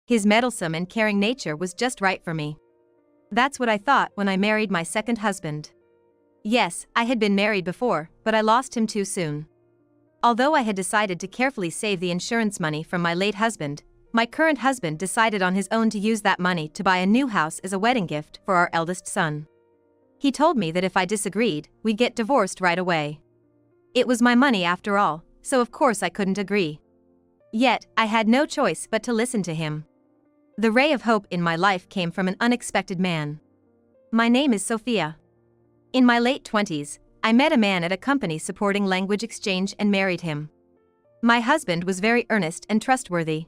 His meddlesome and caring nature was just right for me. That's what I thought when I married my second husband. Yes, I had been married before, but I lost him too soon. Although I had decided to carefully save the insurance money from my late husband, my current husband decided on his own to use that money to buy a new house as a wedding gift for our eldest son. He told me that if I disagreed, we'd get divorced right away. It was my money after all, so of course I couldn't agree. Yet, I had no choice but to listen to him. The ray of hope in my life came from an unexpected man. My name is Sophia. In my late 20s, I met a man at a company supporting language exchange and married him. My husband was very earnest and trustworthy.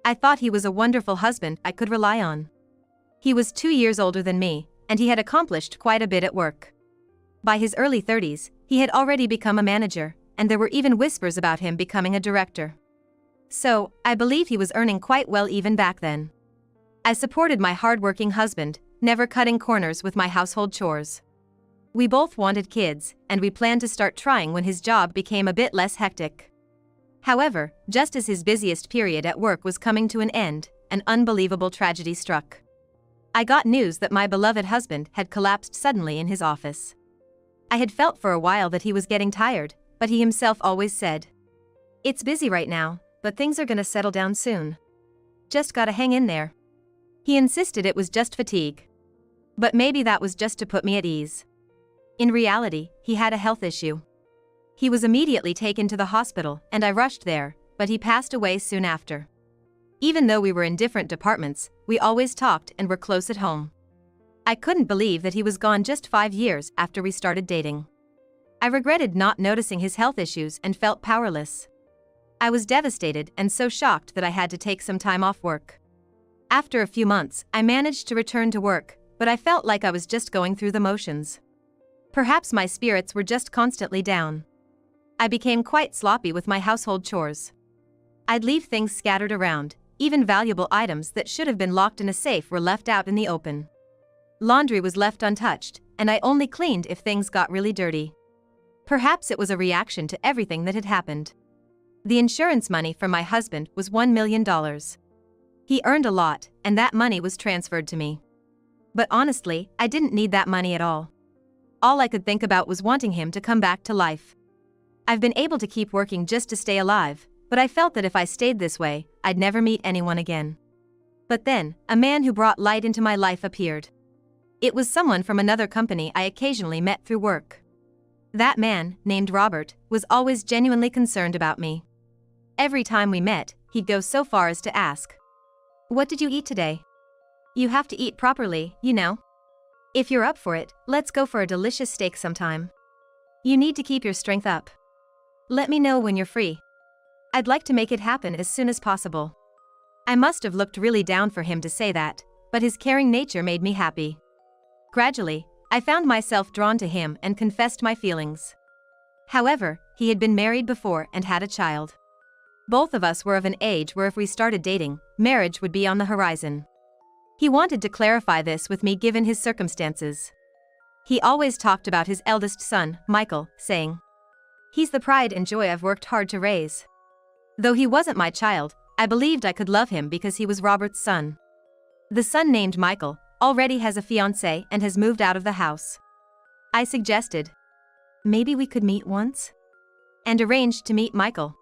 I thought he was a wonderful husband I could rely on. He was 2 years older than me, and he had accomplished quite a bit at work. By his early 30s, he had already become a manager, and there were even whispers about him becoming a director. So, I believe he was earning quite well even back then. I supported my hard-working husband, never cutting corners with my household chores. We both wanted kids, and we planned to start trying when his job became a bit less hectic. However, just as his busiest period at work was coming to an end, an unbelievable tragedy struck. I got news that my beloved husband had collapsed suddenly in his office. I had felt for a while that he was getting tired, but he himself always said, "It's busy right now, but things are gonna settle down soon. Just gotta hang in there." He insisted it was just fatigue. But maybe that was just to put me at ease. In reality, he had a health issue. He was immediately taken to the hospital, and I rushed there, but he passed away soon after. Even though we were in different departments, we always talked and were close at home. I couldn't believe that he was gone just 5 years after we started dating. I regretted not noticing his health issues and felt powerless. I was devastated and so shocked that I had to take some time off work. After a few months, I managed to return to work, but I felt like I was just going through the motions. Perhaps my spirits were just constantly down. I became quite sloppy with my household chores. I'd leave things scattered around, even valuable items that should have been locked in a safe were left out in the open. Laundry was left untouched, and I only cleaned if things got really dirty. Perhaps it was a reaction to everything that had happened. The insurance money from my husband was $1 million. He earned a lot, and that money was transferred to me. But honestly, I didn't need that money at all. All I could think about was wanting him to come back to life. I've been able to keep working just to stay alive, but I felt that if I stayed this way, I'd never meet anyone again. But then, a man who brought light into my life appeared. It was someone from another company I occasionally met through work. That man, named Robert, was always genuinely concerned about me. Every time we met, he'd go so far as to ask, "What did you eat today? You have to eat properly, you know. If you're up for it, let's go for a delicious steak sometime. You need to keep your strength up. Let me know when you're free. I'd like to make it happen as soon as possible." I must have looked really down for him to say that, but his caring nature made me happy. Gradually, I found myself drawn to him and confessed my feelings. However, he had been married before and had a child. Both of us were of an age where if we started dating, marriage would be on the horizon. He wanted to clarify this with me given his circumstances. He always talked about his eldest son, Michael, saying, "He's the pride and joy I've worked hard to raise." Though he wasn't my child, I believed I could love him because he was Robert's son. The son named Michael already has a fiancée and has moved out of the house. I suggested, "Maybe we could meet once?" and arranged to meet Michael.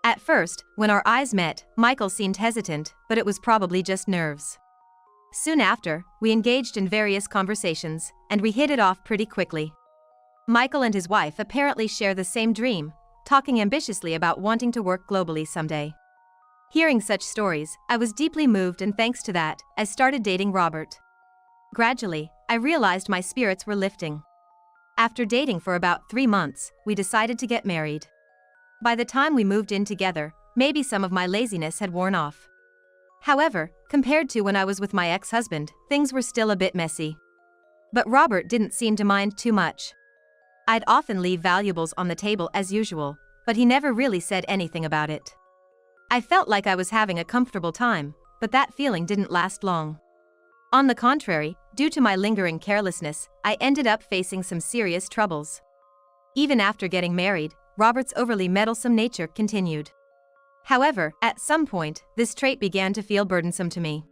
At first, when our eyes met, Michael seemed hesitant, but it was probably just nerves. Soon after, we engaged in various conversations, and we hit it off pretty quickly. Michael and his wife apparently share the same dream, talking ambitiously about wanting to work globally someday. Hearing such stories, I was deeply moved, and thanks to that, I started dating Robert. Gradually, I realized my spirits were lifting. After dating for about 3 months, we decided to get married. By the time we moved in together, maybe some of my laziness had worn off. However, compared to when I was with my ex-husband, things were still a bit messy. But Robert didn't seem to mind too much. I'd often leave valuables on the table as usual, but he never really said anything about it. I felt like I was having a comfortable time, but that feeling didn't last long. On the contrary, due to my lingering carelessness, I ended up facing some serious troubles. Even after getting married, Robert's overly meddlesome nature continued. However, at some point, this trait began to feel burdensome to me.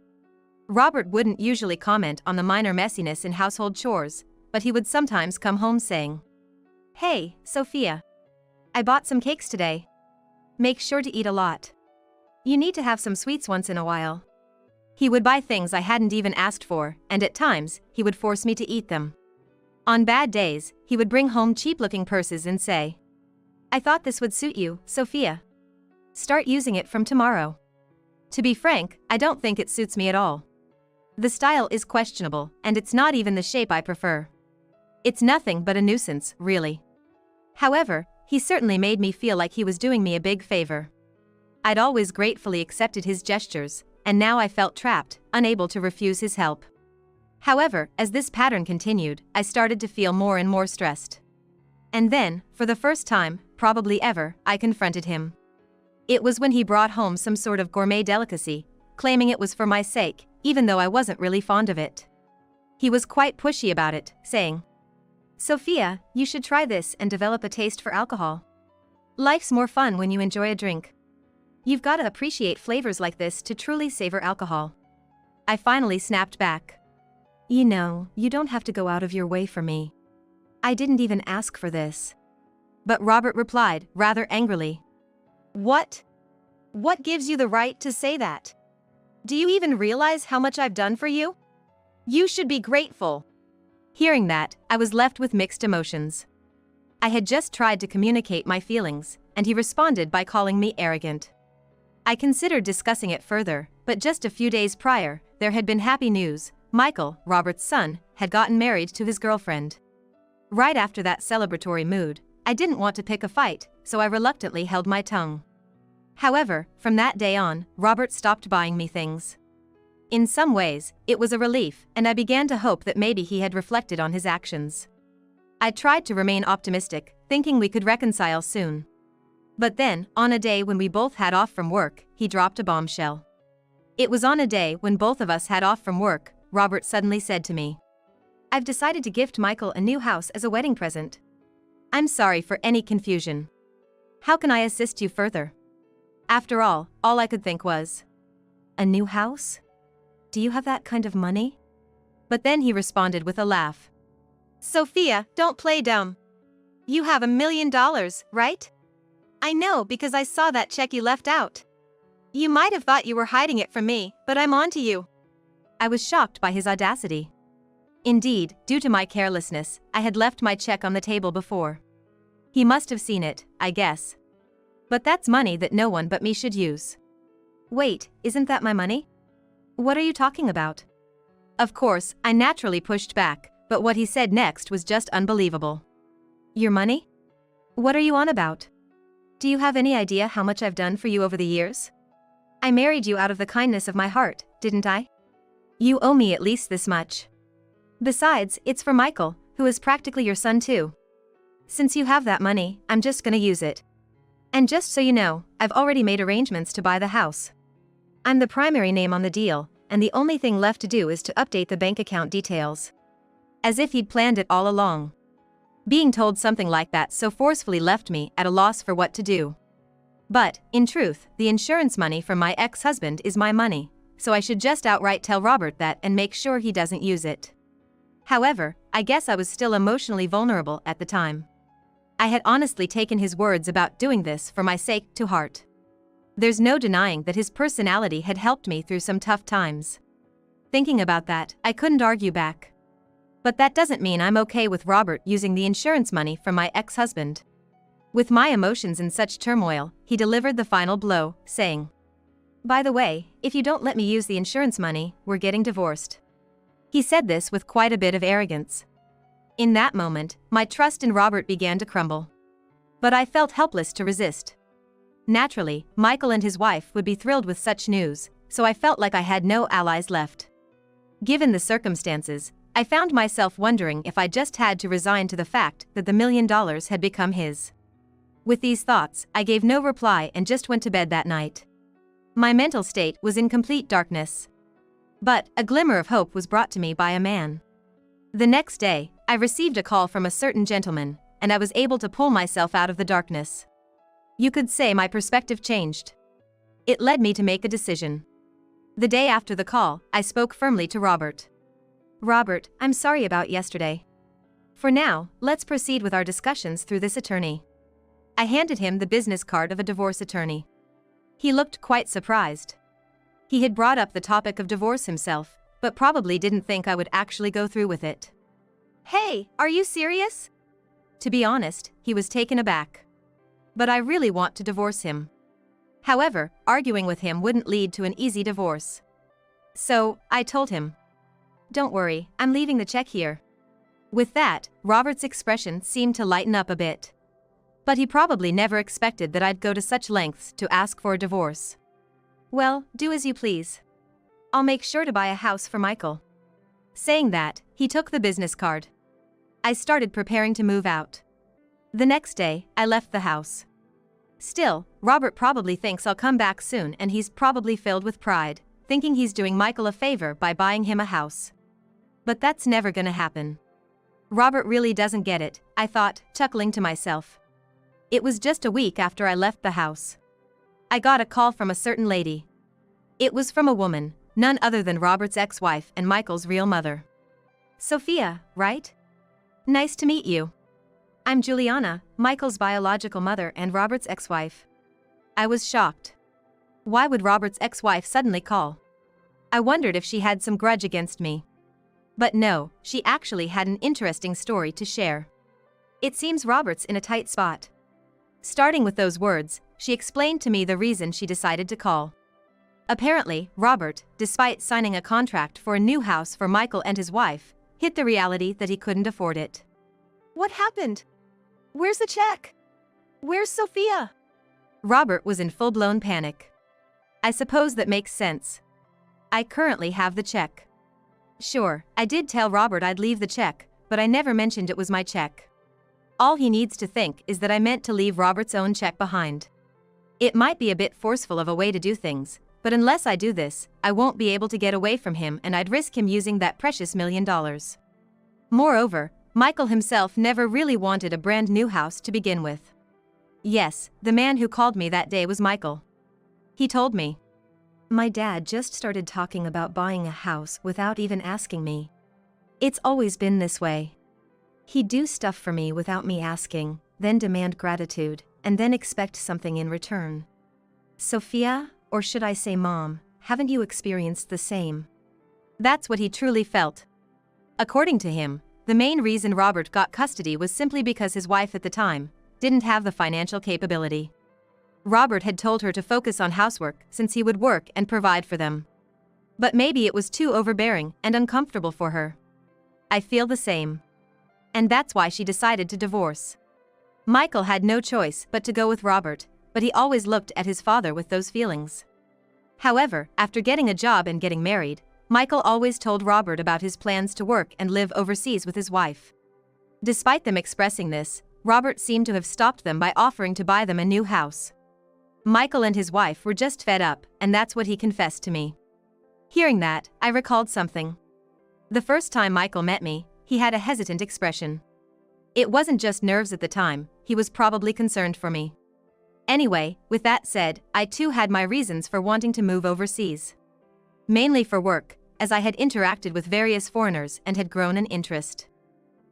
Robert wouldn't usually comment on the minor messiness in household chores, but he would sometimes come home saying, "Hey, Sophia. I bought some cakes today. Make sure to eat a lot. You need to have some sweets once in a while." He would buy things I hadn't even asked for, and at times, he would force me to eat them. On bad days, he would bring home cheap-looking purses and say, "I thought this would suit you, Sophia. Start using it from tomorrow." To be frank, I don't think it suits me at all. The style is questionable, and it's not even the shape I prefer. It's nothing but a nuisance, really. However, he certainly made me feel like he was doing me a big favor. I'd always gratefully accepted his gestures, and now I felt trapped, unable to refuse his help. However, as this pattern continued, I started to feel more and more stressed. And then, for the first time, probably ever, I confronted him. It was when he brought home some sort of gourmet delicacy, claiming it was for my sake, even though I wasn't really fond of it. He was quite pushy about it, saying, "Sophia, you should try this and develop a taste for alcohol. Life's more fun when you enjoy a drink. You've got to appreciate flavors like this to truly savor alcohol." I finally snapped back. "You know, you don't have to go out of your way for me. I didn't even ask for this." But Robert replied, rather angrily, "What? What gives you the right to say that? Do you even realize how much I've done for you? You should be grateful." Hearing that, I was left with mixed emotions. I had just tried to communicate my feelings, and he responded by calling me arrogant. I considered discussing it further, but just a few days prior, there had been happy news. Michael, Robert's son, had gotten married to his girlfriend. Right after that celebratory mood, I didn't want to pick a fight, so I reluctantly held my tongue. However, from that day on, Robert stopped buying me things. In some ways, it was a relief, and I began to hope that maybe he had reflected on his actions. I tried to remain optimistic, thinking we could reconcile soon. But then, on a day when we both had off from work, he dropped a bombshell. It was on a day when both of us had off from work, Robert suddenly said to me, "I've decided to gift Michael a new house as a wedding present. I'm sorry for any confusion. How can I assist you further?" After all I could think was, "A new house? Do you have that kind of money?" But then he responded with a laugh. "Sophia, don't play dumb. You have $1 million, right? I know because I saw that check you left out. You might have thought you were hiding it from me, but I'm on to you." I was shocked by his audacity. Indeed, due to my carelessness, I had left my check on the table before. He must have seen it, I guess. But that's money that no one but me should use. "Wait, isn't that my money? What are you talking about?" Of course, I naturally pushed back, but what he said next was just unbelievable. "Your money? What are you on about? Do you have any idea how much I've done for you over the years? I married you out of the kindness of my heart, didn't I? You owe me at least this much. Besides, it's for Michael, who is practically your son too. Since you have that money, I'm just gonna use it. And just so you know, I've already made arrangements to buy the house. I'm the primary name on the deal, and the only thing left to do is to update the bank account details." As if he'd planned it all along. Being told something like that so forcefully left me at a loss for what to do. But, in truth, the insurance money from my ex-husband is my money, so I should just outright tell Robert that and make sure he doesn't use it. However, I guess I was still emotionally vulnerable at the time. I had honestly taken his words about doing this for my sake to heart. There's no denying that his personality had helped me through some tough times. Thinking about that, I couldn't argue back. But that doesn't mean I'm okay with Robert using the insurance money from my ex-husband. With my emotions in such turmoil, he delivered the final blow, saying, "By the way, if you don't let me use the insurance money, we're getting divorced." He said this with quite a bit of arrogance. In that moment, my trust in Robert began to crumble. But I felt helpless to resist. Naturally, Michael and his wife would be thrilled with such news, so I felt like I had no allies left. Given the circumstances, I found myself wondering if I just had to resign to the fact that the $1 million had become his. With these thoughts, I gave no reply and just went to bed that night. My mental state was in complete darkness. But a glimmer of hope was brought to me by a man. The next day, I received a call from a certain gentleman, and I was able to pull myself out of the darkness. You could say my perspective changed. It led me to make a decision. The day after the call, I spoke firmly to Robert. Robert, I'm sorry about yesterday. For now, let's proceed with our discussions through this attorney. I handed him the business card of a divorce attorney. He looked quite surprised. He had brought up the topic of divorce himself, but probably didn't think I would actually go through with it. Hey, are you serious? To be honest, he was taken aback. But I really want to divorce him. However, arguing with him wouldn't lead to an easy divorce. So, I told him. Don't worry, I'm leaving the check here. With that, Robert's expression seemed to lighten up a bit. But he probably never expected that I'd go to such lengths to ask for a divorce. Well, do as you please. I'll make sure to buy a house for Michael. Saying that, he took the business card. I started preparing to move out. The next day, I left the house. Still, Robert probably thinks I'll come back soon, and he's probably filled with pride, thinking he's doing Michael a favor by buying him a house. But that's never gonna happen. Robert really doesn't get it, I thought, chuckling to myself. It was just a week after I left the house. I got a call from a certain lady. It was from a woman, none other than Robert's ex-wife and Michael's real mother. Sophia, right? Nice to meet you. I'm Juliana, Michael's biological mother and Robert's ex-wife. I was shocked. Why would Robert's ex-wife suddenly call? I wondered if she had some grudge against me. But no, she actually had an interesting story to share. It seems Robert's in a tight spot. Starting with those words, she explained to me the reason she decided to call. Apparently, Robert, despite signing a contract for a new house for Michael and his wife, hit the reality that he couldn't afford it. What happened? Where's the check? Where's Sophia? Robert was in full-blown panic. I suppose that makes sense. I currently have the check. Sure, I did tell Robert I'd leave the check, but I never mentioned it was my check. All he needs to think is that I meant to leave Robert's own check behind. It might be a bit forceful of a way to do things, but unless I do this, I won't be able to get away from him, and I'd risk him using that precious $1 million. Moreover, Michael himself never really wanted a brand new house to begin with. Yes, the man who called me that day was Michael. He told me, "My dad just started talking about buying a house without even asking me. It's always been this way. He'd do stuff for me without me asking, then demand gratitude, and then expect something in return. Sophia, or should I say Mom, haven't you experienced the same?" That's what he truly felt. According to him, the main reason Robert got custody was simply because his wife at the time didn't have the financial capability. Robert had told her to focus on housework since he would work and provide for them. But maybe it was too overbearing and uncomfortable for her. I feel the same. And that's why she decided to divorce. Michael had no choice but to go with Robert, but he always looked at his father with those feelings. However, after getting a job and getting married, Michael always told Robert about his plans to work and live overseas with his wife. Despite them expressing this, Robert seemed to have stopped them by offering to buy them a new house. Michael and his wife were just fed up, and that's what he confessed to me. Hearing that, I recalled something. The first time Michael met me, he had a hesitant expression. It wasn't just nerves at the time, he was probably concerned for me. Anyway, with that said, I too had my reasons for wanting to move overseas. Mainly for work, as I had interacted with various foreigners and had grown an interest.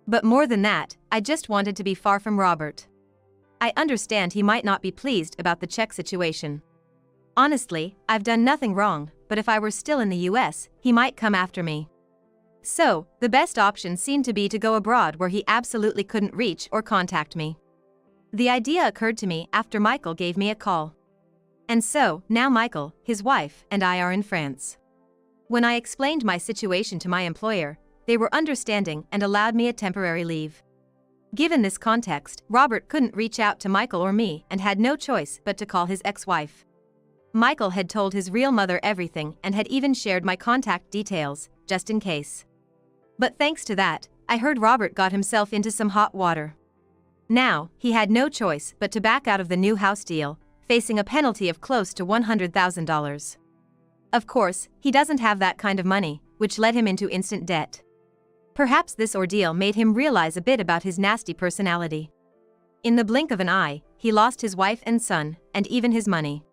But more than that, I just wanted to be far from Robert. I understand he might not be pleased about the check situation. Honestly, I've done nothing wrong, but if I were still in the US, he might come after me. So, the best option seemed to be to go abroad where he absolutely couldn't reach or contact me. The idea occurred to me after Michael gave me a call. And so, now Michael, his wife, and I are in France. When I explained my situation to my employer, they were understanding and allowed me a temporary leave. Given this context, Robert couldn't reach out to Michael or me and had no choice but to call his ex-wife. Michael had told his real mother everything and had even shared my contact details, just in case. But thanks to that, I heard Robert got himself into some hot water. Now, he had no choice but to back out of the new house deal, facing a penalty of close to $100,000. Of course, he doesn't have that kind of money, which led him into instant debt. Perhaps this ordeal made him realize a bit about his nasty personality. In the blink of an eye, he lost his wife and son, and even his money.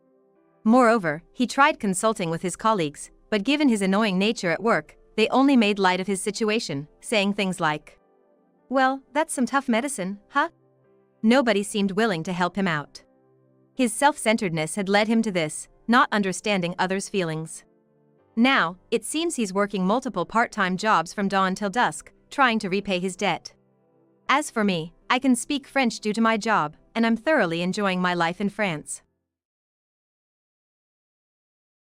Moreover, he tried consulting with his colleagues, but given his annoying nature at work, they only made light of his situation, saying things like, "Well, that's some tough medicine, huh?" Nobody seemed willing to help him out. His self-centeredness had led him to this, not understanding others' feelings. Now, it seems he's working multiple part-time jobs from dawn till dusk, trying to repay his debt. As for me, I can speak French due to my job, and I'm thoroughly enjoying my life in France.